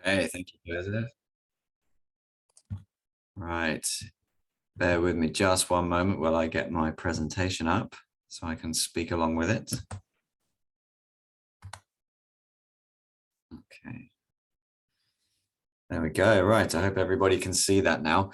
Hey, thank you, Joseph. Right, bear with me just one moment while I get my presentation up so I can speak along with it. Okay. There we go. Right. I hope everybody can see that now.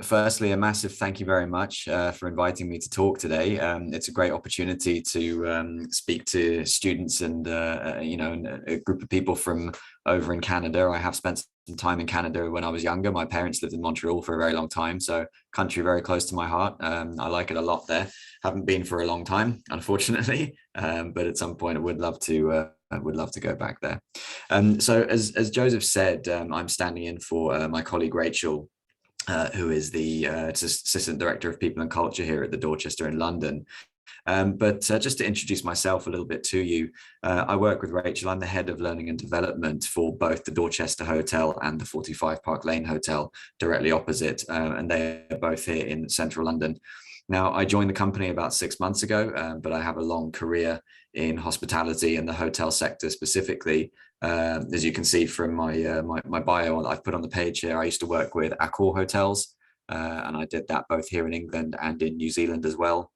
Firstly, a massive thank you very much for inviting me to talk today. It's a great opportunity to speak to students and a group of people from over in Canada. I have spent some time in Canada when I was younger. My parents lived in Montreal for a very long time, so country very close to my heart. I like it a lot there. Haven't been for a long time, unfortunately, but at some point I would love to go back there. So as Joseph said, I'm standing in for my colleague Rachel, who is the Assistant Director of People and Culture here at the Dorchester in London. But just to introduce myself a little bit to you, I work with Rachel. I'm the head of learning and development for both the Dorchester Hotel and the 45 Park Lane Hotel directly opposite, and they're both here in central London. Now, I joined the company about 6 months ago, but I have a long career in hospitality and the hotel sector specifically. As you can see from my bio that I've put on the page here, I used to work with Accor Hotels, and I did that both here in England and in New Zealand as well.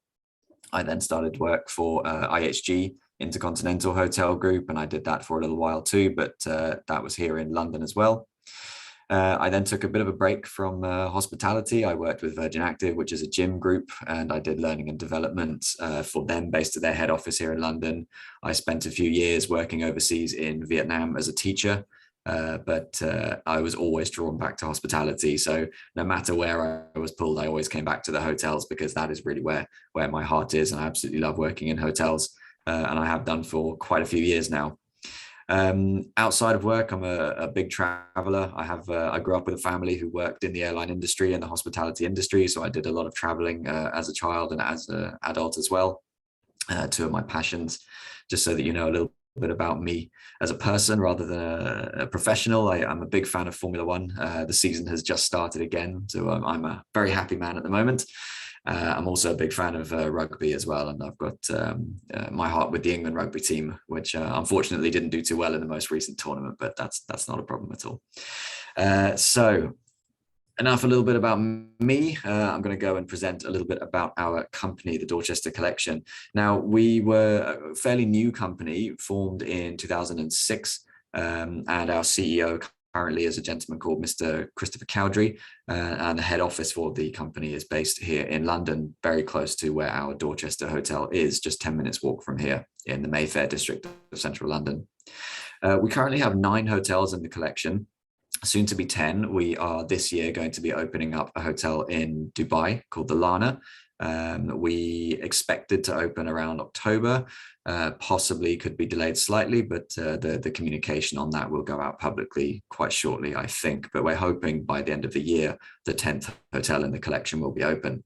I then started work for IHG, Intercontinental Hotel Group, and I did that for a little while too, but that was here in London as well. I then took a bit of a break from hospitality. I worked with Virgin Active, which is a gym group, and I did learning and development for them based at their head office here in London. I spent a few years working overseas in Vietnam as a teacher, but I was always drawn back to hospitality. So no matter where I was pulled, I always came back to the hotels because that is really where my heart is. And I absolutely love working in hotels, and I have done for quite a few years now. Outside of work, I'm a big traveler. I grew up with a family who worked in the airline industry and the hospitality industry. So I did a lot of traveling as a child and as an adult as well. Two of my passions, just so that you know a little bit about me as a person rather than a professional. I'm a big fan of Formula One. The season has just started again, so I'm a very happy man at the moment. I'm also a big fan of rugby as well, and I've got my heart with the England rugby team, which unfortunately didn't do too well in the most recent tournament, but that's not a problem at all. So enough a little bit about me. I'm going to go and present a little bit about our company, the Dorchester Collection. Now, we were a fairly new company formed in 2006, and our CEO currently is a gentleman called Mr. Christopher Cowdrey, and the head office for the company is based here in London, very close to where our Dorchester Hotel is, just 10 minutes walk from here in the Mayfair district of central London. We currently have 9 hotels in the collection, soon to be 10. We are this year going to be opening up a hotel in Dubai called the Lana. We expected to open around October, possibly could be delayed slightly, but the communication on that will go out publicly quite shortly, I think. But we're hoping by the end of the year, the 10th hotel in the collection will be open.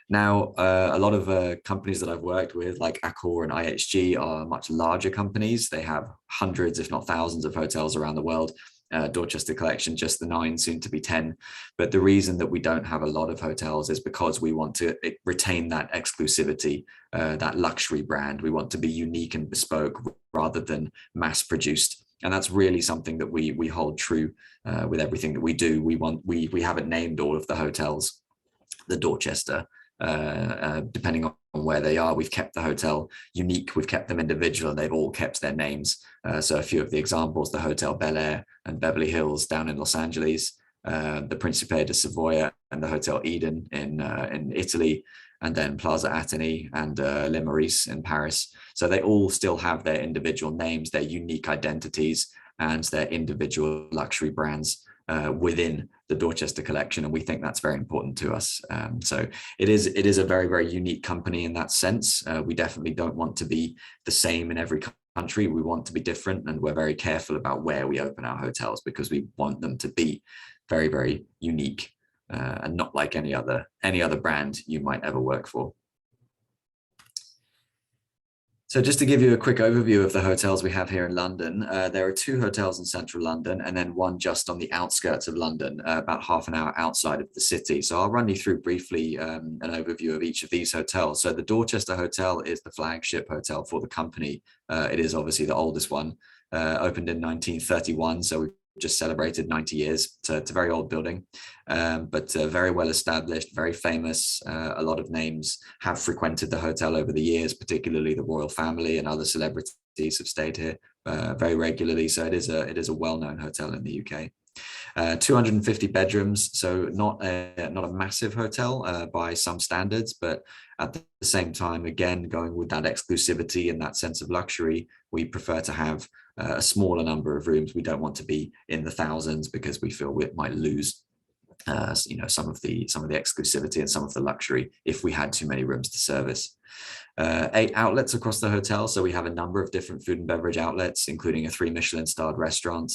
Now, a lot of companies that I've worked with, like Accor and IHG, are much larger companies. They have hundreds, if not thousands, of hotels around the world. Dorchester Collection, just the 9, soon to be 10. But the reason that we don't have a lot of hotels is because we want to retain that exclusivity, that luxury brand. We want to be unique and bespoke rather than mass produced. And that's really something that we hold true with everything that we do. We haven't named all of the hotels the Dorchester, depending on where they are. We've kept the hotel unique, we've kept them individual, and they've all kept their names. So a few of the examples: the Hotel Bel Air and Beverly Hills down in Los Angeles, the Principe de Savoia and the Hotel Eden in Italy, and then Plaza Athénée and Le Meurice in Paris. So they all still have their individual names, their unique identities, and their individual luxury brands within the Dorchester Collection, and we think that's very important to us. So it is a very, very unique company in that sense. We definitely don't want to be the same in every country. We want to be different, and we're very careful about where we open our hotels because we want them to be very, very unique and not like any other brand you might ever work for. So just to give you a quick overview of the hotels we have here in London, there are 2 hotels in central London and then 1 just on the outskirts of London, about half an hour outside of the city. So I'll run you through briefly an overview of each of these hotels. So the Dorchester Hotel is the flagship hotel for the company. It is obviously the oldest one, opened in 1931. So we've just celebrated 90 years. It's a very old building, but very well established, very famous. A lot of names have frequented the hotel over the years, particularly the royal family and other celebrities have stayed here very regularly. So it is a well-known hotel in the UK. 250 bedrooms, so not a massive hotel by some standards, but at the same time, again, going with that exclusivity and that sense of luxury, we prefer to have a smaller number of rooms. We don't want to be in the thousands because we feel we might lose some of the exclusivity and some of the luxury if we had too many rooms to service. 8 outlets across the hotel, so we have a number of different food and beverage outlets, including a 3 Michelin starred restaurant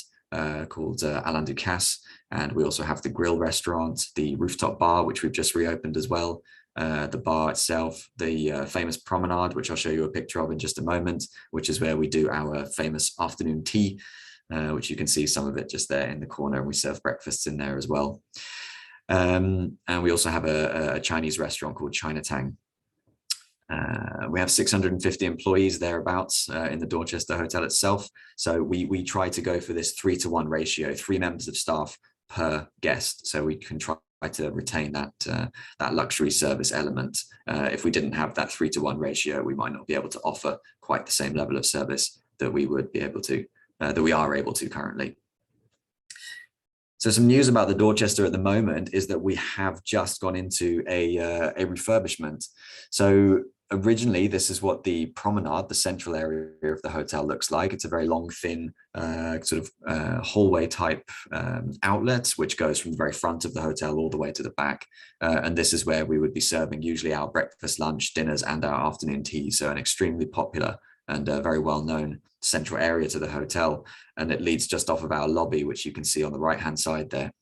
called Alain Ducasse, and we also have the grill restaurant, the rooftop bar, which we've just reopened as well, the bar itself, the famous promenade, which I'll show you a picture of in just a moment, which is where we do our famous afternoon tea, which you can see some of it just there in the corner, and we serve breakfasts in there as well. And we also have a Chinese restaurant called Chinatown. We have 650 employees thereabouts in the Dorchester Hotel itself. So we try to go for this 3-to-1 ratio, 3 members of staff per guest. So we can try to retain that luxury service element. If we didn't have that 3-to-1 ratio, we might not be able to offer quite the same level of service that we would be able to, that we are able to currently. So some news about the Dorchester at the moment is that we have just gone into a refurbishment. So originally, this is what the promenade, the central area of the hotel, looks like. It's a very long, thin hallway type outlet, which goes from the very front of the hotel all the way to the back. And this is where we would be serving usually our breakfast, lunch, dinners, and our afternoon tea. So an extremely popular and very well-known central area to the hotel. And it leads just off of our lobby, which you can see on the right-hand side there.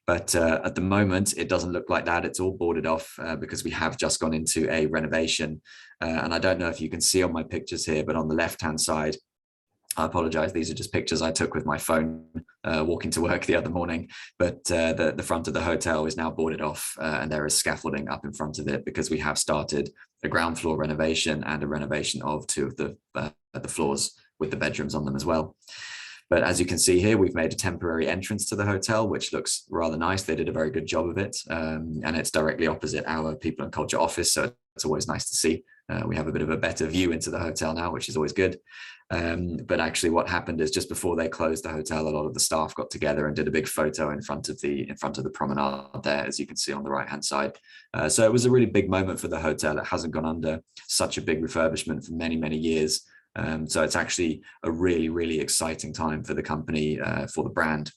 But at the moment, it doesn't look like that. It's all boarded off because we have just gone into a renovation. And I don't know if you can see on my pictures here, but on the left-hand side, I apologize, these are just pictures I took with my phone walking to work the other morning. But the front of the hotel is now boarded off and there is scaffolding up in front of it because we have started a ground floor renovation and a renovation of 2 of the floors with the bedrooms on them as well. But as you can see here, we've made a temporary entrance to the hotel, which looks rather nice. They did a very good job of it. And it's directly opposite our People and Culture office. So it's always nice to see. We have a bit of a better view into the hotel now, which is always good. But actually what happened is just before they closed the hotel, a lot of the staff got together and did a big photo in front of the promenade there, as you can see on the right-hand side. So it was a really big moment for the hotel. It hasn't gone under such a big refurbishment for many, many years. So it's actually a really, really exciting time for the company, for the brand,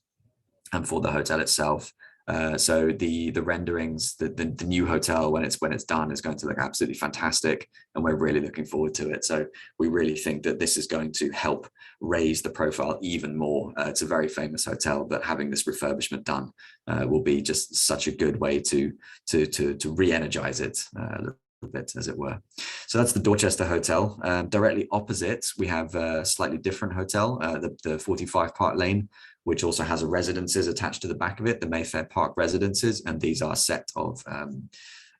and for the hotel itself. So the renderings, the new hotel when it's done is going to look absolutely fantastic, and we're really looking forward to it. So we really think that this is going to help raise the profile even more. It's a very famous hotel, but having this refurbishment done will be just such a good way to re-energize it bit, as it were. So that's the Dorchester Hotel. Directly opposite, we have a slightly different hotel, the 45 Park Lane, which also has a residences attached to the back of it, the Mayfair Park Residences, and these are a set of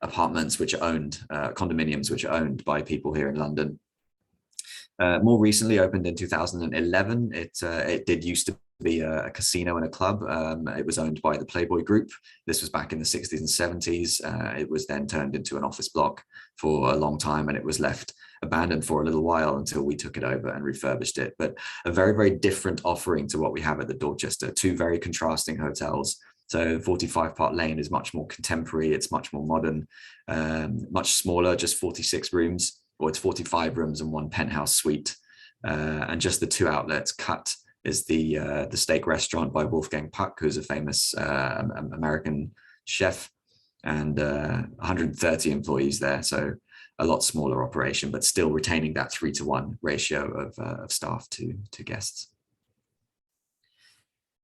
apartments which are owned, condominiums which are owned by people here in London. More recently opened in 2011. It did used to be a casino and a club. It was owned by the Playboy Group. This was back in the 60s and 70s. It was then turned into an office block for a long time, and it was left abandoned for a little while until we took it over and refurbished it. But a very, very different offering to what we have at the Dorchester. 2 very contrasting hotels. So 45 Park Lane is much more contemporary. It's much more modern, much smaller, just 46 rooms, or it's 45 rooms and 1 penthouse suite. And just the 2 outlets. Cut is the steak restaurant by Wolfgang Puck, who's a famous American chef, and 130 employees there. So a lot smaller operation, but still retaining that 3-to-1 ratio of staff to guests.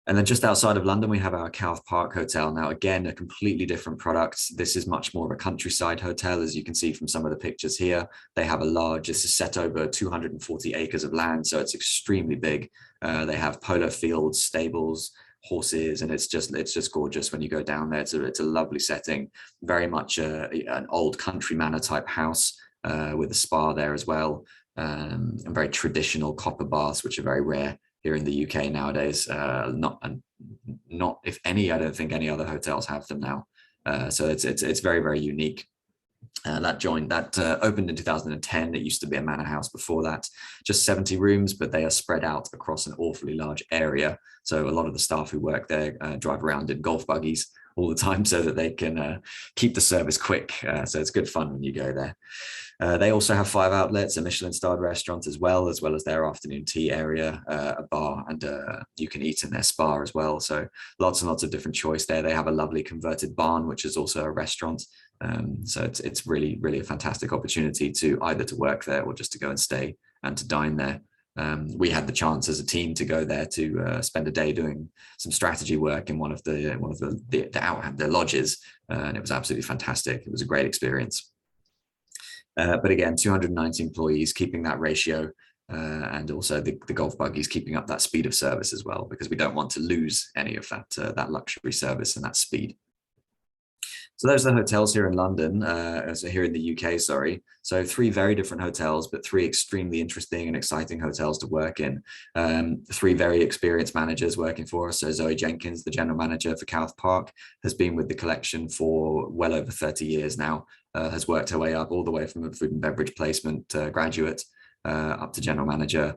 And then just outside of London, we have our Cowth Park Hotel. Now, again, a completely different product. This is much more of a countryside hotel, as you can see from some of the pictures here. They have a large, this is set over 240 acres of land, so it's extremely big. They have polo fields, stables, horses, and it's just gorgeous when you go down there. It's a lovely setting, very much an old country manor type house with a spa there as well, and very traditional copper baths, which are very rare here in the UK nowadays. Not if any, I don't think any other hotels have them now. So it's very, very unique. That opened in 2010. It used to be a manor house before that, just 70 rooms, but they are spread out across an awfully large area. So a lot of the staff who work there drive around in golf buggies all the time so that they can keep the service quick. So it's good fun when you go there. They also have 5 outlets, a Michelin-starred restaurant as well as their afternoon tea area, a bar, and you can eat in their spa as well. So lots and lots of different choice there. They have a lovely converted barn, which is also a restaurant. So it's really, really a fantastic opportunity to either to work there or just to go and stay and to dine there. We had the chance as a team to go there to spend a day doing some strategy work in one of the lodges, and it was absolutely fantastic. It was a great experience. But again, 290 employees, keeping that ratio, and also the golf buggies keeping up that speed of service as well, because we don't want to lose any of that luxury service and that speed. So those are the hotels here in London, so here in the UK, sorry. So 3 very different hotels, but 3 extremely interesting and exciting hotels to work in. 3 very experienced managers working for us. So Zoe Jenkins, the general manager for Cowth Park, has been with the collection for well over 30 years now, has worked her way up all the way from a food and beverage placement graduate up to general manager.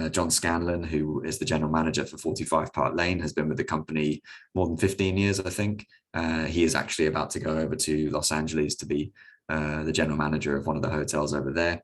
John Scanlon, who is the general manager for 45 Park Lane, has been with the company more than 15 years, I think. He is actually about to go over to Los Angeles to be the general manager of one of the hotels over there.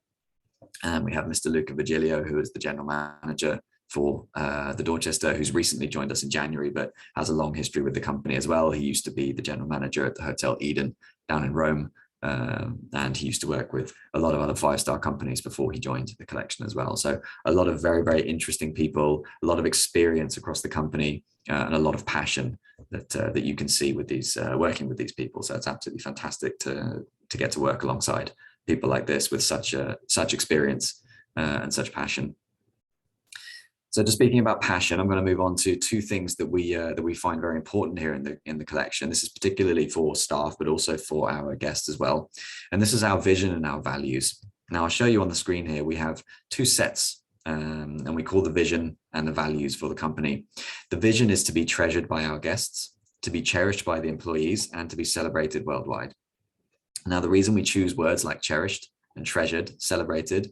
And we have Mr. Luca Virgilio, who is the general manager for the Dorchester, who's recently joined us in January, but has a long history with the company as well. He used to be the general manager at the Hotel Eden down in Rome. And he used to work with a lot of other 5-star companies before he joined the collection as well. So a lot of very, very interesting people, a lot of experience across the company, and a lot of passion that you can see with these working with these people. So it's absolutely fantastic to get to work alongside people like this with such experience and such passion. So just speaking about passion, I'm going to move on to 2 things that we find very important here in the collection. This is particularly for staff, but also for our guests as well. And this is our vision and our values. Now I'll show you on the screen here. We have 2 sets, and we call the vision and the values for the company. The vision is to be treasured by our guests, to be cherished by the employees, and to be celebrated worldwide. Now the reason we choose words like cherished and treasured, celebrated,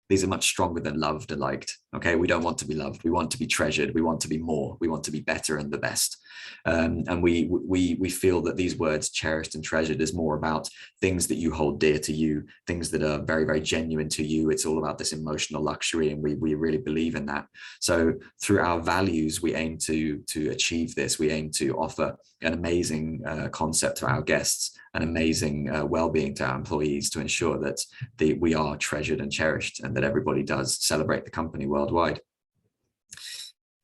these are much stronger than loved and liked. Okay, we don't want to be loved. We want to be treasured. We want to be more. We want to be better and the best. And we feel that these words, cherished and treasured, is more about things that you hold dear to you, things that are very, very genuine to you. It's all about this emotional luxury, and we really believe in that. So through our values, we aim to achieve this. We aim to offer an amazing concept to our guests, an amazing well-being to our employees, to ensure that we are treasured and cherished, and that everybody does celebrate the company worldwide.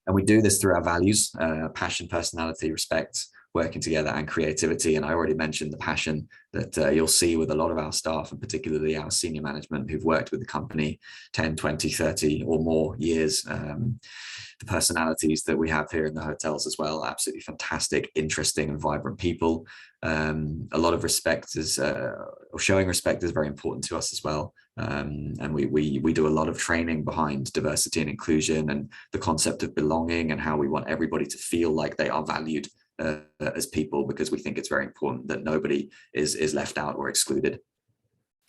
And we do this through our values, passion, personality, respect, working together, and creativity. And I already mentioned the passion that you'll see with a lot of our staff, and particularly our senior management who've worked with the company 10, 20, 30 or more years. The personalities that we have here in the hotels as well, absolutely fantastic, interesting and vibrant people. A lot of respect is, or showing respect is very important to us as well. And we do a lot of training behind diversity and inclusion and the concept of belonging, and how we want everybody to feel like they are valued as people, because we think it's very important that nobody is left out or excluded.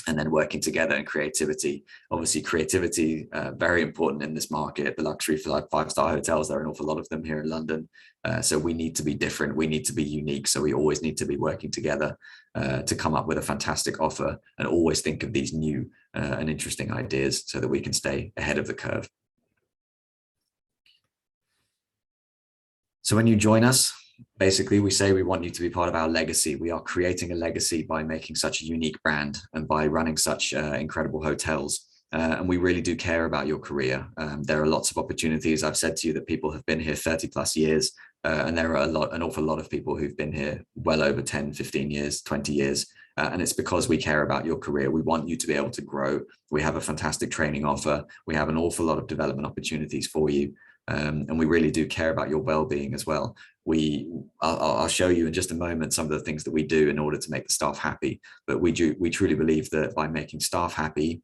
And then working together and creativity. Obviously, creativity, very important in this market. The luxury for like 5-star hotels, there are an awful lot of them here in London. So we need to be different. We need to be unique. So we always need to be working together to come up with a fantastic offer, and always think of these new and interesting ideas so that we can stay ahead of the curve. So when you join us, basically, we say we want you to be part of our legacy. We are creating a legacy by making such a unique brand and by running such incredible hotels. And we really do care about your career. There are lots of opportunities. I've said to you that people have been here 30 plus years, and there are an awful lot of people who've been here well over 10, 15 years, 20 years. And it's because we care about your career. We want you to be able to grow. We have a fantastic training offer. We have an awful lot of development opportunities for you. And we really do care about your well-being as well. I'll show you in just a moment some of the things that we do in order to make the staff happy. But we truly believe that by making staff happy,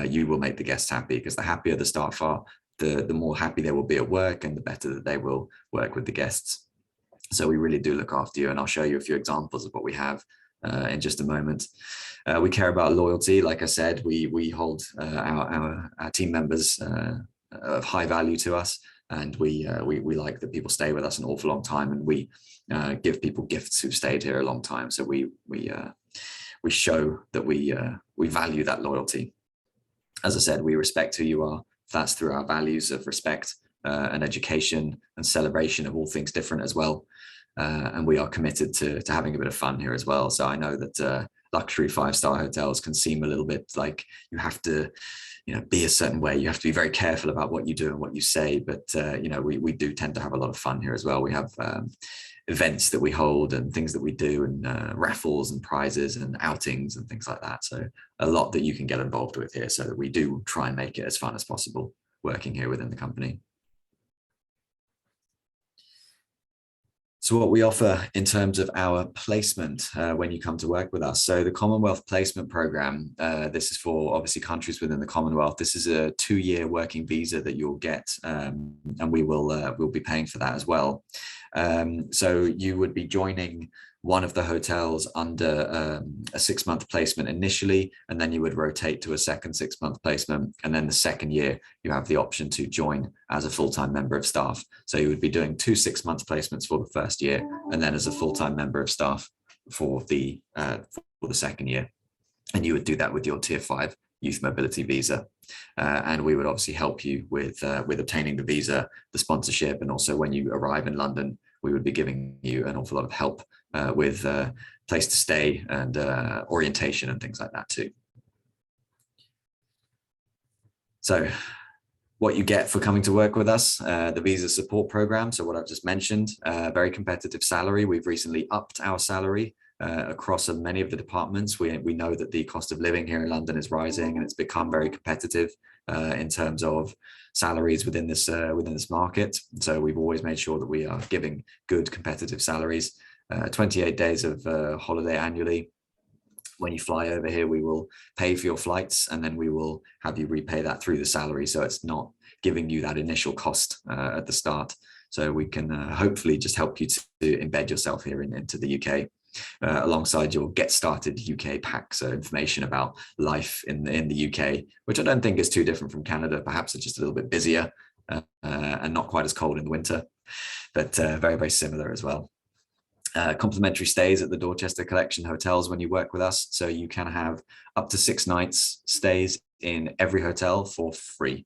you will make the guests happy, because the happier the staff are, the more happy they will be at work and the better that they will work with the guests. So we really do look after you, and I'll show you a few examples of what we have in just a moment. We care about loyalty. Like I said, we hold our team members of high value to us, and we like that people stay with us an awful long time, and we give people gifts who've stayed here a long time. So we show that we value that loyalty. As I said, we respect who you are. That's through our values of respect and education and celebration of all things different as well. And we are committed to having a bit of fun here as well. So I know that luxury 5-star hotels can seem a little bit like you have to, be a certain way. You have to be very careful about what you do and what you say. But we do tend to have a lot of fun here as well. We have events that we hold and things that we do, and raffles and prizes and outings and things like that. So a lot that you can get involved with here, so that we do try and make it as fun as possible working here within the company. So what we offer in terms of our placement when you come to work with us. So the Commonwealth Placement Program, this is for obviously countries within the Commonwealth. This is a 2-year working visa that you'll get, and we'll be paying for that as well. So you would be joining one of the hotels under a 6-month placement initially, and then you would rotate to a second 6-month placement. And then the second year, you have the option to join as a full-time member of staff. So you would be doing 2 6-month placements for the first year, and then as a full-time member of staff for the second year. And you would do that with your Tier 5 youth mobility visa. And we would obviously help you with obtaining the visa, the sponsorship, and also when you arrive in London, we would be giving you an awful lot of help with place to stay and orientation and things like that too. So what you get for coming to work with us, the visa support program. So what I've just mentioned, very competitive salary. We've recently upped our salary across many of the departments. We know that the cost of living here in London is rising, and it's become very competitive in terms of salaries within this market. So we've always made sure that we are giving good competitive salaries. 28 days of holiday annually. When you fly over here, we will pay for your flights, and then we will have you repay that through the salary. So it's not giving you that initial cost at the start. So we can hopefully just help you to embed yourself here into the UK. Alongside your Get Started UK pack, so information about life in the UK, which I don't think is too different from Canada. Perhaps it's just a little bit busier and not quite as cold in the winter, but very, very similar as well. Complimentary stays at the Dorchester Collection hotels when you work with us, so you can have up to 6 nights stays in every hotel for free.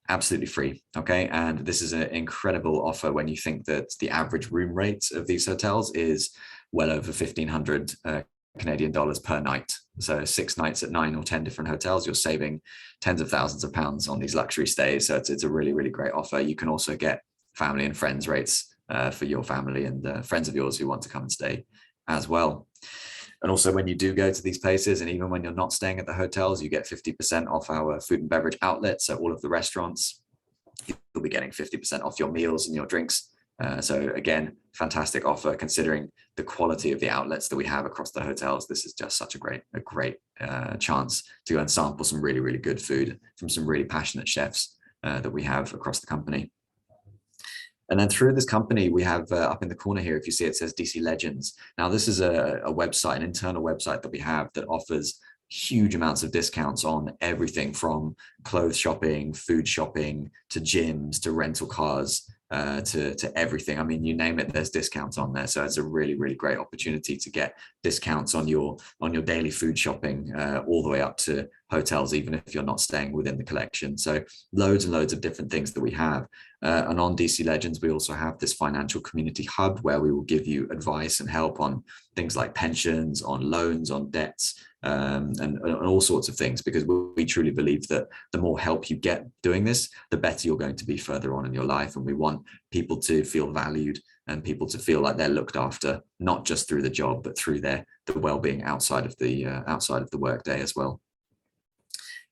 Absolutely free. Okay. And this is an incredible offer when you think that the average room rate of these hotels is well over 1,500 Canadian dollars per night. So 6 nights at 9 or 10 different hotels, you're saving tens of thousands of pounds on these luxury stays. So it's a really, really great offer. You can also get family and friends rates for your family and friends of yours who want to come and stay as well. And also when you do go to these places, and even when you're not staying at the hotels, you get 50% off our food and beverage outlets. So all of the restaurants, you'll be getting 50% off your meals and your drinks. So again, fantastic offer considering the quality of the outlets that we have across the hotels. This is just such a great chance to go and sample some really, really good food from some really passionate chefs that we have across the company. And then through this company, we have up in the corner here, if you see it says DC Legends. Now, this is a website, an internal website that we have that offers huge amounts of discounts on everything from clothes shopping, food shopping, to gyms, to rental cars, to everything. I mean, you name it, there's discounts on there. So it's a really, really great opportunity to get discounts on your daily food shopping, all the way up to hotels, even if you're not staying within the collection. So loads and loads of different things that we have. And on DC Legends, we also have this financial community hub where we will give you advice and help on things like pensions, on loans, on debts, and all sorts of things, because we truly believe that the more help you get doing this, the better you're going to be further on in your life. And we want people to feel valued and people to feel like they're looked after, not just through the job, but through the well-being outside of the workday as well.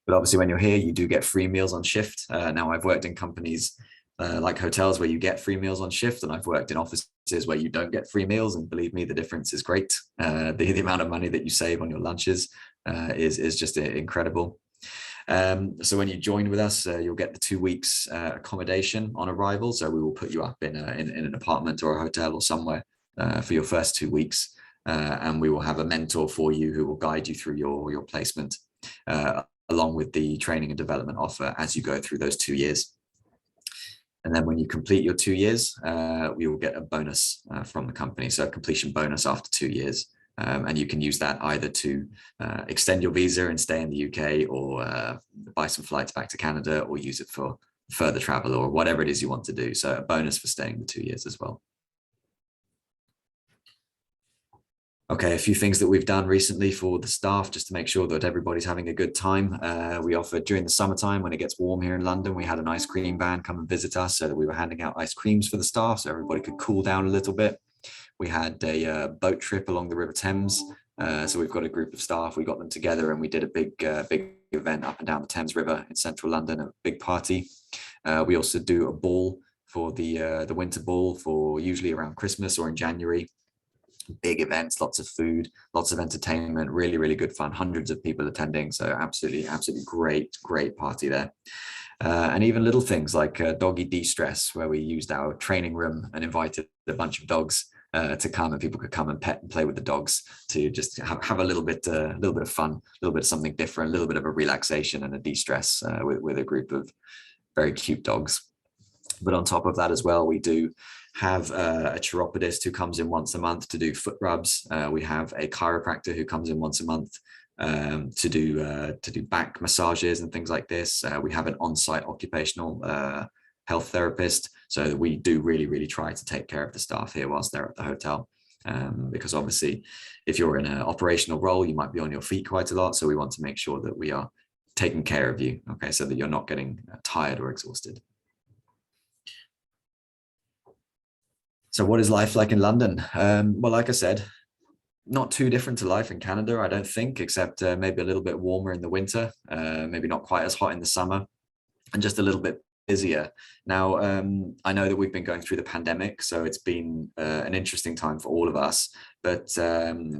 But obviously when you're here, you do get free meals on shift. Now I've worked in companies like hotels where you get free meals on shift, and I've worked in offices where you don't get free meals, and believe me, the difference is great. The amount of money that you save on your lunches is just incredible. So when you join with us, you'll get the 2 weeks accommodation on arrival. So we will put you up in an apartment or a hotel or somewhere for your first 2 weeks. And we will have a mentor for you who will guide you through your placement, along with the training and development offer as you go through those 2 years. And then when you complete your 2 years, we will get a bonus from the company. So a completion bonus after 2 years. And you can use that either to extend your visa and stay in the UK, or buy some flights back to Canada, or use it for further travel, or whatever it is you want to do. So a bonus for staying the 2 years as well. Okay, a few things that we've done recently for the staff, just to make sure that everybody's having a good time. We offered during the summertime, when it gets warm here in London, we had an ice cream van come and visit us, so that we were handing out ice creams for the staff so everybody could cool down a little bit. We had a boat trip along the River Thames. So we've got a group of staff, we got them together and we did a big event up and down the Thames River in central London, a big party. We also do a ball for the winter ball, for usually around Christmas or in January. Big events, lots of food, lots of entertainment, really, really good fun, hundreds of people attending. So absolutely great party there. And even little things like doggy de-stress, where we used our training room and invited a bunch of dogs to come, and people could come and pet and play with the dogs, to just have a little bit of fun, a little bit of something different, a little bit of a relaxation and a de-stress with a group of very cute dogs. But on top of that as well, we do have a chiropodist who comes in once a month to do foot rubs. We have a chiropractor who comes in once a month to do back massages and things like this. We have an on-site occupational health therapist, so that we do really try to take care of the staff here whilst they're at the hotel. Because obviously, if you're in an operational role, you might be on your feet quite a lot. So we want to make sure that we are taking care of you, okay, so that you're not getting tired or exhausted. So what is life like in London? Well, like I said, not too different to life in Canada, I don't think, except maybe a little bit warmer in the winter, maybe not quite as hot in the summer, and just a little bit busier. Now, I know that we've been going through the pandemic, so it's been an interesting time for all of us. But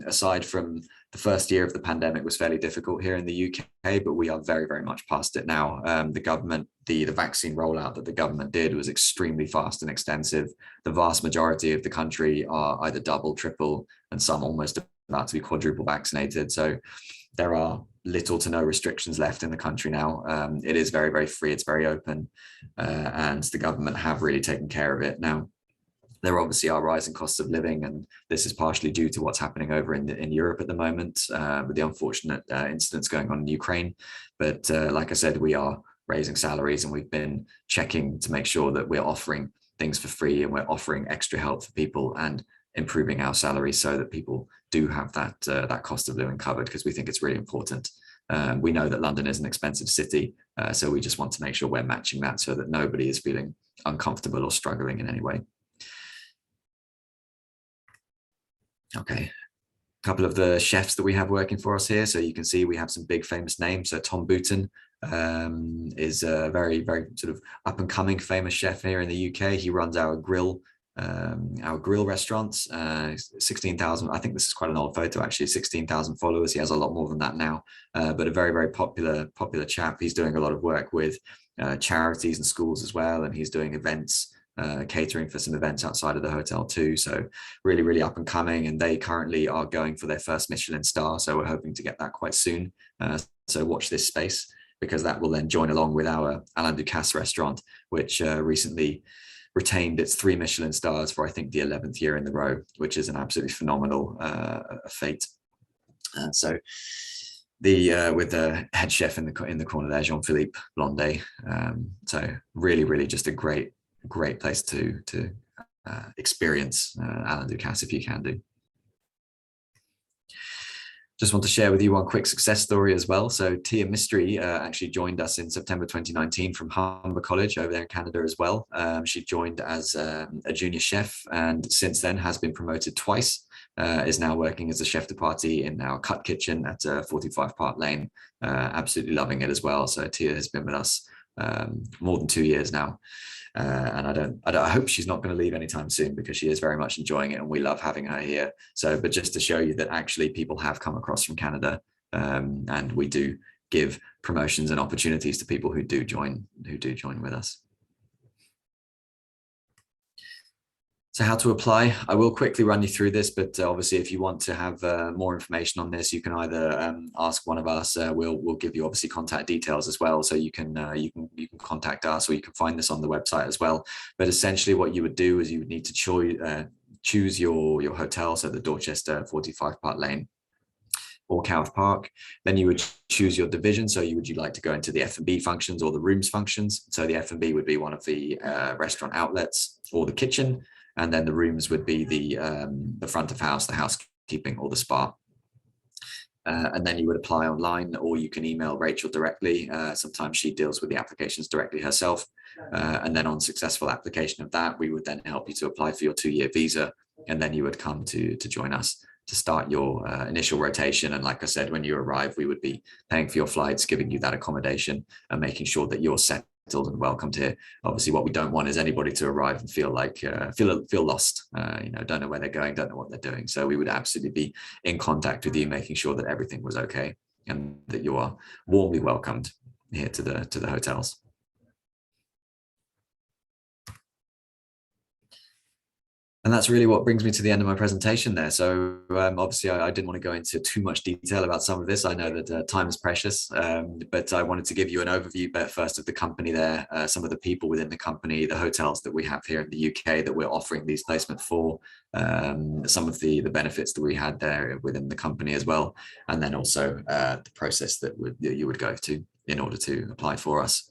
aside from the first year of the pandemic was fairly difficult here in the UK, but we are very much past it now. The government, the vaccine rollout that the government did was extremely fast and extensive. The vast majority of the country are either double, triple, and some almost about to be quadruple vaccinated. So there are little to no restrictions left in the country now. It is very free, it's very open, and the government have really taken care of it. Now, there obviously are rising costs of living, and this is partially due to what's happening over in Europe at the moment, with the unfortunate incidents going on in Ukraine. But like I said, we are raising salaries, and we've been checking to make sure that we're offering things for free, and we're offering extra help for people and improving our salaries so that people do have that cost of living covered, because we think it's really important. We know that London is an expensive city, so we just want to make sure we're matching that so that nobody is feeling uncomfortable or struggling in any way. Okay, a couple of the chefs that we have working for us here. So you can see we have some big famous names. So Tom Booton is a very sort of up and coming famous chef here in the UK. He runs our grill restaurants. 16,000, I think this is quite an old photo actually, 16,000 followers. He has a lot more than that now, but a very popular chap. He's doing a lot of work with charities and schools as well, and he's doing events, catering for some events outside of the hotel too. So really up and coming, and they currently are going for their first Michelin star, so we're hoping to get that quite soon. So watch this space, because that will then join along with our Alain Ducasse restaurant, which recently retained its 3 Michelin stars for, I think, the 11th year in a row, which is an absolutely phenomenal feat. So with the head chef in the corner there, Jean-Philippe Blondet. So really just a great place to experience Alain Ducasse if you can do. Just want to share with you one quick success story as well. So Tia Mystery actually joined us in September 2019 from Humber College over there in Canada as well. She joined as a junior chef, and since then has been promoted twice. Is now working as a chef de partie in our cut kitchen at 45 Park Lane. Absolutely loving it as well. So Tia has been with us more than 2 years now. And I hope she's not going to leave anytime soon, because she is very much enjoying it and we love having her here. So, but just to show you that actually people have come across from Canada, and we do give promotions and opportunities to people who do join with us. So how to apply? I will quickly run you through this, but obviously if you want to have more information on this, you can either ask one of us. We'll give you obviously contact details as well, so you can contact us, or you can find this on the website as well. But essentially what you would do is you would need to choose your hotel, so the Dorchester 45 Park Lane or Cowth Park. Then you would choose your division. So would you like to go into the F&B functions or the rooms functions? So the F&B would be one of the restaurant outlets or the kitchen. And then the rooms would be the front of house, the housekeeping, or the spa. And then you would apply online, or you can email Rachel directly. Sometimes she deals with the applications directly herself. And then on successful application of that, we would then help you to apply for your 2-year visa. And then you would come to join us to start your initial rotation. And like I said, when you arrive, we would be paying for your flights, giving you that accommodation, and making sure that you're settled and welcomed here. Obviously, what we don't want is anybody to arrive and feel like feel lost, don't know where they're going, don't know what they're doing. So we would absolutely be in contact with you, making sure that everything was okay and that you are warmly welcomed here to the hotels. And that's really what brings me to the end of my presentation there. So obviously, I didn't want to go into too much detail about some of this. I know that time is precious, but I wanted to give you an overview first of the company there, some of the people within the company, the hotels that we have here in the UK that we're offering these placements for, some of the benefits that we had there within the company as well, and then also the process that you would go to in order to apply for us.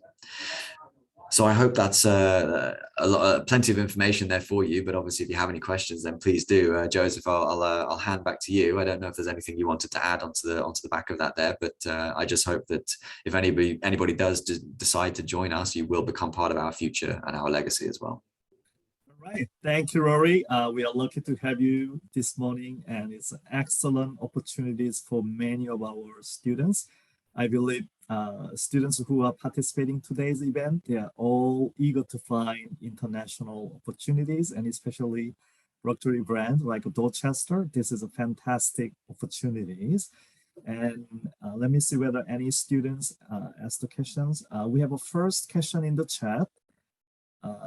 So I hope that's plenty of information there for you. But obviously, if you have any questions, then please do. Joseph, I'll hand back to you. I don't know if there's anything you wanted to add onto the back of that there, but I just hope that if anybody does decide to join us, you will become part of our future and our legacy as well. All right. Thank you, Rory. We are lucky to have you this morning, and it's excellent opportunities for many of our students. I believe students who are participating today's event, they are all eager to find international opportunities, and especially luxury brand like Dorchester. This is a fantastic opportunities. And let me see whether any students ask the questions. We have a first question in the chat.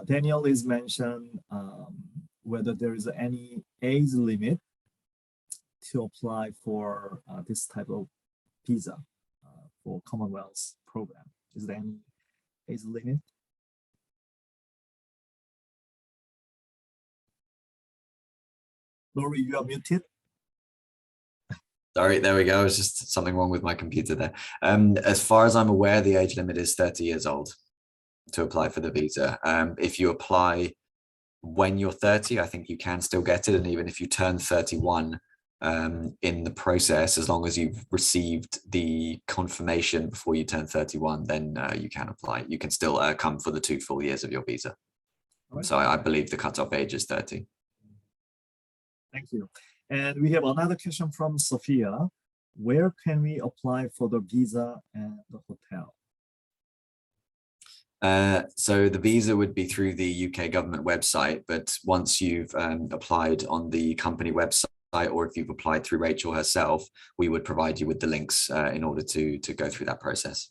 Daniel is mentioned whether there is any age limit to apply for this type of visa for Commonwealth program. Is there any age limit? Lori, you are muted. Sorry, there we go. It's just something wrong with my computer there. As far as I'm aware, the age limit is 30 years old to apply for the visa. If you apply when you're 30, I think you can still get it. And even if you turn 31 in the process, as long as you've received the confirmation before you turn 31, then you can apply. You can still come for the 2 full years of your visa. Right. So I believe the cutoff age is 30. Thank you. And we have another question from Sophia. Where can we apply for the visa and the hotel? So the visa would be through the UK government website, but once you've applied on the company website, or if you've applied through Rachel herself, we would provide you with the links in order to go through that process.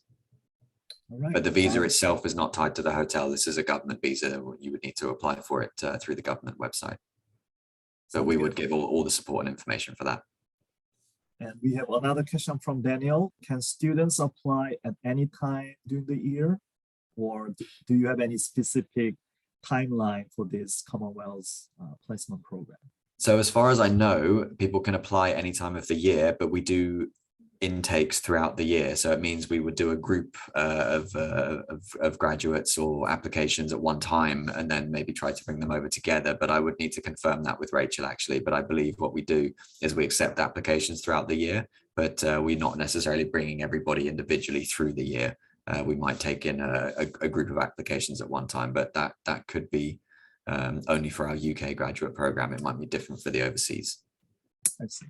All right. But the visa itself is not tied to the hotel. This is a government visa. You would need to apply for it through the government website. So we would give all the support and information for that. And we have another question from Daniel. Can students apply at any time during the year? Or do you have any specific timeline for this Commonwealth placement program? So as far as I know, people can apply any time of the year, but we do intakes throughout the year. So it means we would do a group of graduates or applications at one time, and then maybe try to bring them over together. But I would need to confirm that with Rachel, actually. But I believe what we do is we accept applications throughout the year, but we're not necessarily bringing everybody individually through the year. We might take in a group of applications at one time, but that could be only for our UK graduate program. It might be different for the overseas. I see.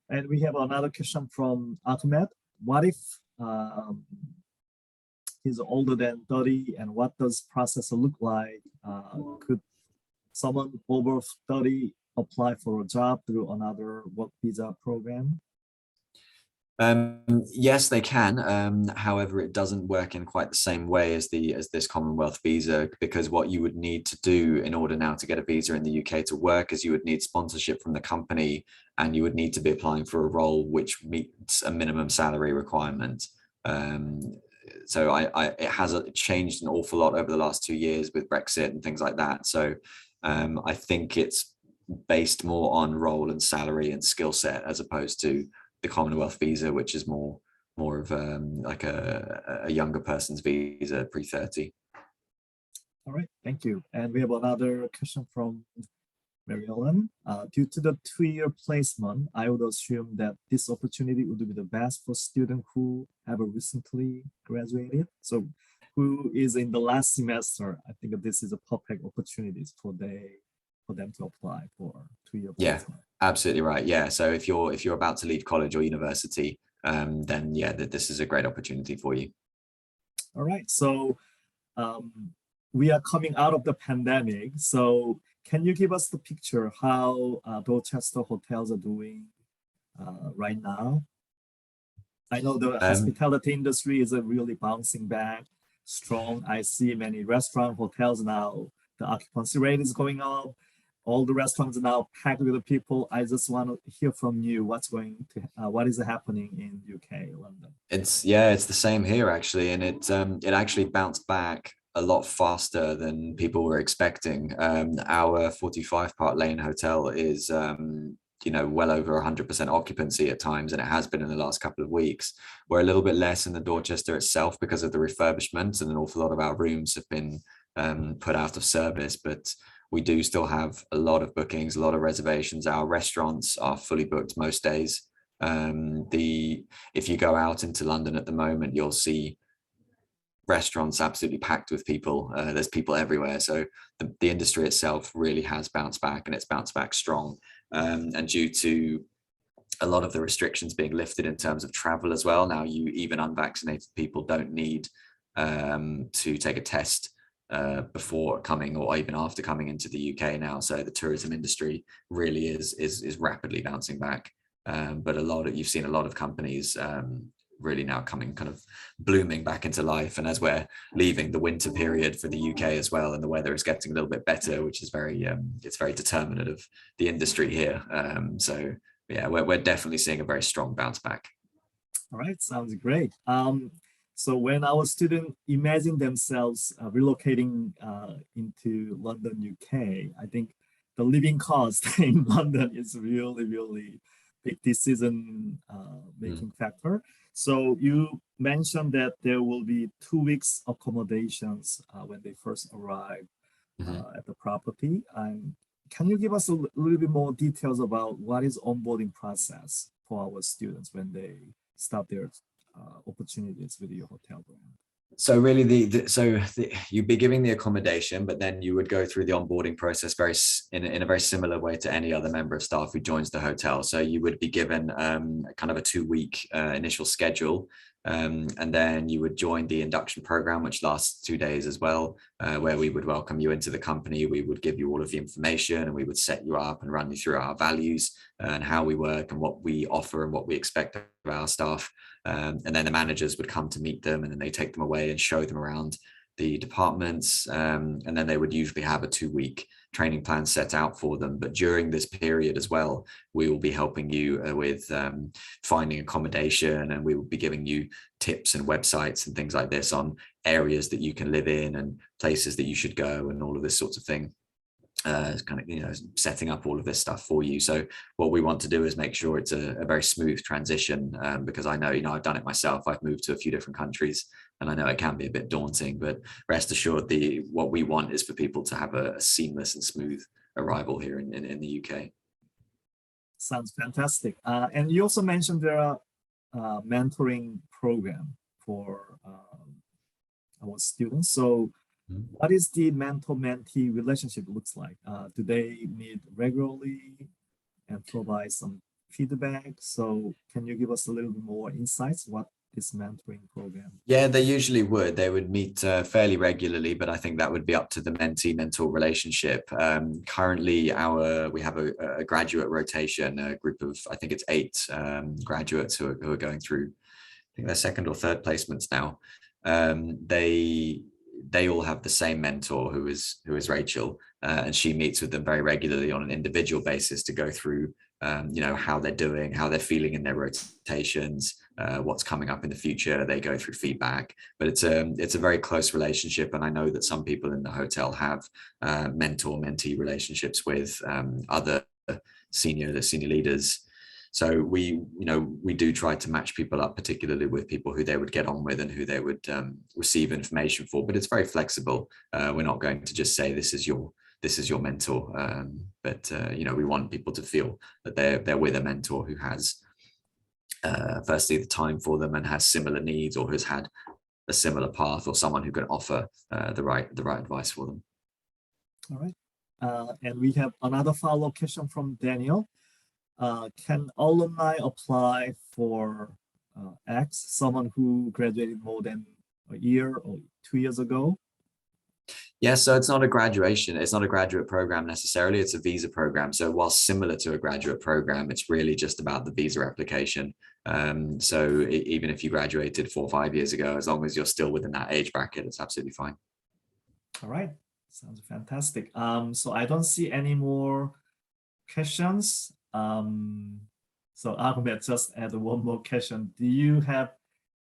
And we have another question from Ahmed. What if he's older than 30, and what does process look like? Could someone over 30 apply for a job through another work visa program? Yes, they can. However, it doesn't work in quite the same way as this Commonwealth visa, because what you would need to do in order now to get a visa in the UK to work is you would need sponsorship from the company, and you would need to be applying for a role which meets a minimum salary requirement. Um, so it has changed an awful lot over the last 2 years with Brexit and things like that. So I think it's based more on role and salary and skill set as opposed to the Commonwealth visa, which is more of like a younger person's visa pre-30. All right, thank you. And we have another question from Mary Ellen. Due to the 2-year placement, I would assume that this opportunity would be the best for students who have recently graduated. So who is in the last semester, I think this is a perfect opportunity for them to apply for 2-year Yeah, placement. absolutely right. Yeah. So if you're about to leave college or university, then yeah, this is a great opportunity for you. All right. So we are coming out of the pandemic. So can you give us the picture how Dorchester hotels are doing right now? I know the hospitality industry is really bouncing back strong. I see many restaurant hotels now. The occupancy rate is going up. All the restaurants are now packed with the people. I just want to hear from you what is happening in UK, London. It's the same here actually, and it actually bounced back a lot faster than people were expecting. Our 45 Park Lane hotel is well over 100% occupancy at times, and it has been in the last couple of weeks. We're a little bit less in the Dorchester itself because of the refurbishment, and an awful lot of our rooms have been put out of service, but we do still have a lot of bookings, a lot of reservations. Our restaurants are fully booked most days. If you go out into London at the moment, you'll see restaurants absolutely packed with people. There's people everywhere. So the industry itself really has bounced back, and it's bounced back strong. And due to a lot of the restrictions being lifted in terms of travel as well, now even unvaccinated people don't need to take a test before coming or even after coming into the UK now. So the tourism industry really is rapidly bouncing back. But you've seen a lot of companies really now coming kind of blooming back into life. And as we're leaving the winter period for the UK as well, and the weather is getting a little bit better, which is it's very determinant of the industry here. So yeah, we're definitely seeing a very strong bounce back. All right, sounds great. So when our students imagine themselves relocating into London, UK, I think the living cost in London is really, really big decision making factor. So you mentioned that there will be 2 weeks accommodations when they first arrive at the property. And can you give us a little bit more details about what is onboarding process for our students when they start their opportunities with your hotel brand? So really, you'd be giving the accommodation, but then you would go through the onboarding process in a very similar way to any other member of staff who joins the hotel. So you would be given kind of a 2-week initial schedule, and then you would join the induction program, which lasts 2 days as well, where we would welcome you into the company. We would give you all of the information, and we would set you up and run you through our values and how we work and what we offer and what we expect of our staff. And then the managers would come to meet them, and then they take them away and show them around the departments. And then they would usually have a 2-week training plan set out for them. But during this period as well, we will be helping you with finding accommodation, and we will be giving you tips and websites and things like this on areas that you can live in and places that you should go and all of this sorts of thing. Kind of setting up all of this stuff for you. So what we want to do is make sure it's a very smooth transition, because I know I've done it myself. I've moved to a few different countries, and I know it can be a bit daunting, but rest assured what we want is for people to have a seamless and smooth arrival here in the UK. Sounds fantastic. And you also mentioned there are mentoring program for our students. So what is the mentor-mentee relationship looks like? Do they meet regularly and provide some feedback? So can you give us a little bit more insights? What this mentoring program? Yeah, they usually would. They would meet fairly regularly, but I think that would be up to the mentee-mentor relationship. Currently, we have a graduate rotation, a group of, I think it's 8 graduates who are going through, I think they're second or third placements now. They all have the same mentor who is Rachel, and she meets with them very regularly on an individual basis to go through how they're doing, how they're feeling in their rotations, what's coming up in the future. They go through feedback, but it's a very close relationship. And I know that some people in the hotel have mentor-mentee relationships with other senior leaders. So we do try to match people up, particularly with people who they would get on with and who they would receive information for. But it's very flexible. We're not going to just say this is your mentor, but we want people to feel that they're with a mentor who has firstly the time for them and has similar needs, or has had a similar path, or someone who can offer the right advice for them. All right, and we have another follow-up question from Daniel. Can alumni apply for X, someone who graduated more than a year or 2 years ago? Yeah, so it's not a graduation. It's not a graduate program necessarily. It's a visa program. So while similar to a graduate program, it's really just about the visa application. So even if you graduated 4 or 5 years ago, as long as you're still within that age bracket, it's absolutely fine. All right, sounds fantastic. So I don't see any more questions. So Ahmed, just add one more question. Do you have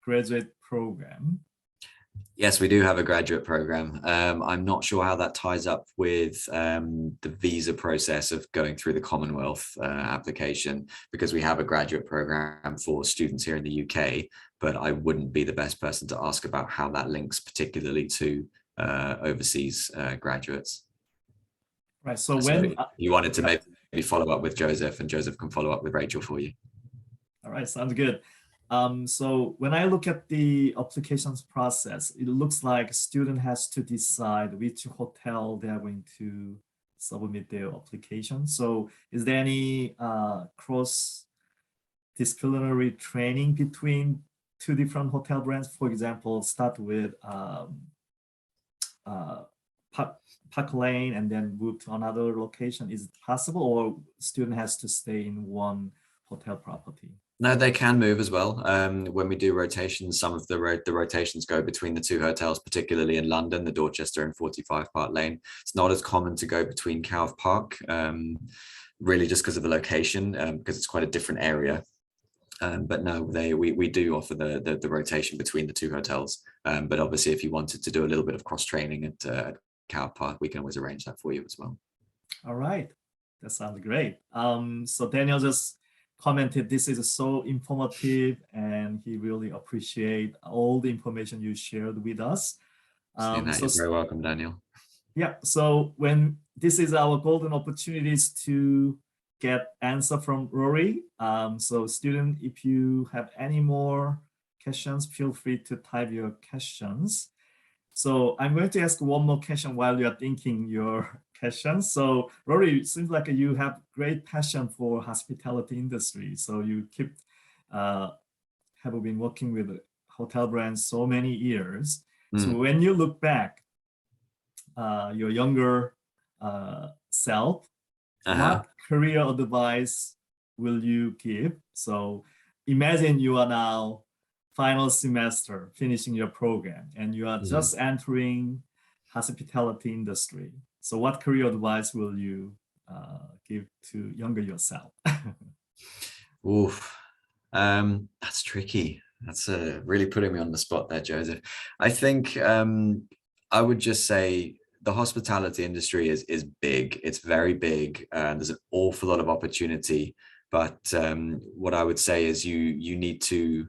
graduate program? Yes, we do have a graduate program. I'm not sure how that ties up with the visa process of going through the Commonwealth application, because we have a graduate program for students here in the UK, but I wouldn't be the best person to ask about how that links particularly to overseas graduates. Right, so when you wanted to maybe follow up with Joseph, and Joseph can follow up with Rachel for you. All right, sounds good. So when I look at the applications process, it looks like a student has to decide which hotel they are going to submit their application. So is there any cross-disciplinary training between 2 different hotel brands? For example, start with Park Lane and then move to another location. Is it possible, or student has to stay in one hotel property? No, they can move as well. When we do rotations, some of the rotations go between the 2 hotels, particularly in London, the Dorchester and 45 Park Lane. It's not as common to go between Cowth Park, really just because of the location, because it's quite a different area. But no, we do offer the rotation between the 2 hotels. But obviously, if you wanted to do a little bit of cross training at Cowth Park, we can always arrange that for you as well. All right, that sounds great. So Daniel just commented, this is so informative, and he really appreciate all the information you shared with us. You're very welcome, Daniel. Yeah, so when this is our golden opportunities to get answer from Rory. So student, if you have any more questions, feel free to type your questions. So I'm going to ask one more question while you are thinking your questions. So Rory, it seems like you have great passion for hospitality industry. So you have been working with hotel brands so many years. So when you look back, your younger self, what career advice will you give? So imagine you are now final semester finishing your program, and you are just entering hospitality industry. So what career advice will you give to younger yourself? Oof, that's tricky. That's really putting me on the spot there, Joseph. I think I would just say the hospitality industry is big. It's very big. There's an awful lot of opportunity, but what I would say is you need to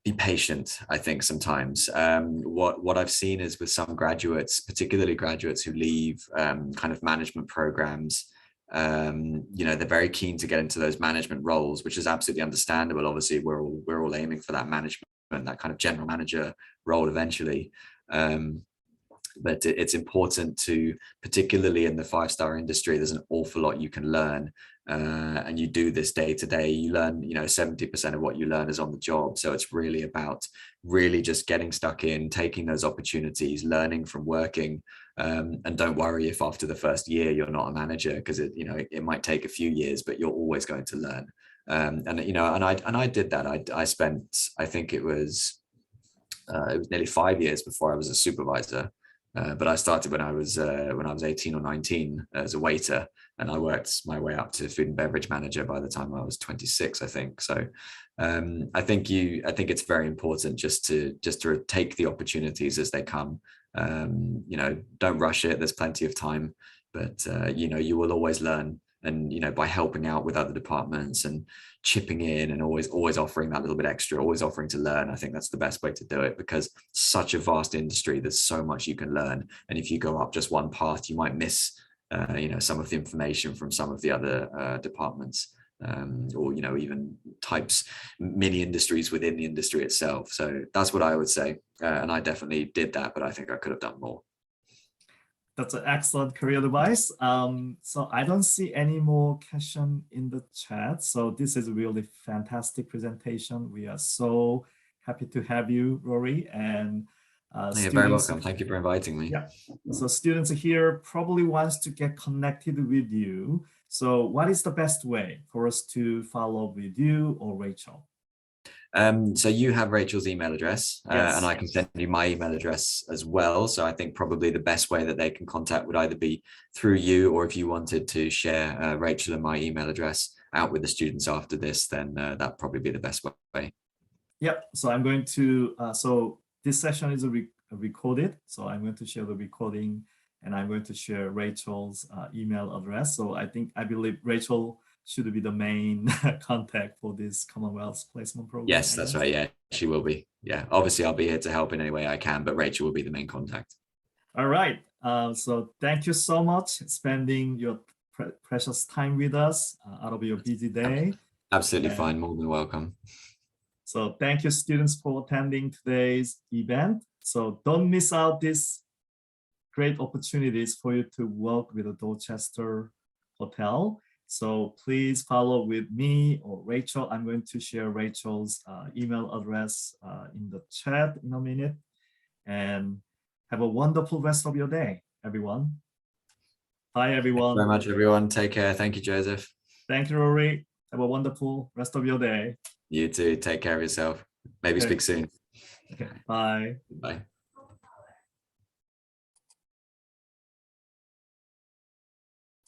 be patient. I think sometimes what I've seen is with some graduates, particularly graduates who leave kind of management programs, they're very keen to get into those management roles, which is absolutely understandable. Obviously, we're all aiming for that management, that kind of general manager role eventually. but it's important to, particularly in the 5-star industry, there's an awful lot you can learn, and you do this day to day. You learn, 70% of what you learn is on the job. So it's really about really just getting stuck in, taking those opportunities, learning from working, and don't worry if after the first year you're not a manager, because it might take a few years, but you're always going to learn. And I did that. I spent, I think it was nearly 5 years before I was a supervisor. But I started when I was 18 or 19 as a waiter, and I worked my way up to food and beverage manager by the time I was 26, I think. So I think it's very important just to take the opportunities as they come. Don't rush it. There's plenty of time, but you will always learn. And by helping out with other departments and chipping in and always offering that little bit extra, always offering to learn, I think that's the best way to do it, because such a vast industry, there's so much you can learn. And if you go up just one path, you might miss some of the information from some of the other departments, or even mini industries within the industry itself. So that's what I would say, and I definitely did that, but I think I could have done more. That's an excellent career advice. So I don't see any more question in the chat. So this is a really fantastic presentation. We are so happy to have you, Rory. And you're very welcome. Thank you for inviting me. Yeah. So students here probably wants to get connected with you. So what is the best way for us to follow up with you or Rachel? So you have Rachel's email address, yes. And I can send you my email address as well. So I think probably the best way that they can contact would either be through you, or if you wanted to share Rachel and my email address out with the students after this, then that'd probably be the best way. Yep. So I'm going to, so this session is recorded. So I'm going to share the recording, and I'm going to share Rachel's email address. So I believe Rachel should be the main contact for this Commonwealth placement program. Yes, that's right. Yeah, she will be. Yeah, obviously I'll be here to help in any way I can, but Rachel will be the main contact. All right. So thank you so much spending your precious time with us out of your busy day. Absolutely fine. More than welcome. So thank you, students, for attending today's event. So don't miss out these great opportunities for you to work with the Dorchester Hotel. So please follow with me or Rachel. I'm going to share Rachel's email address in the chat in a minute. And have a wonderful rest of your day, everyone. Bye, everyone. Thank you very much, everyone. Take care. Thank you, Joseph. Thank you, Rory. Have a wonderful rest of your day. You too. Take care of yourself. Maybe speak soon. Okay. Bye. Bye.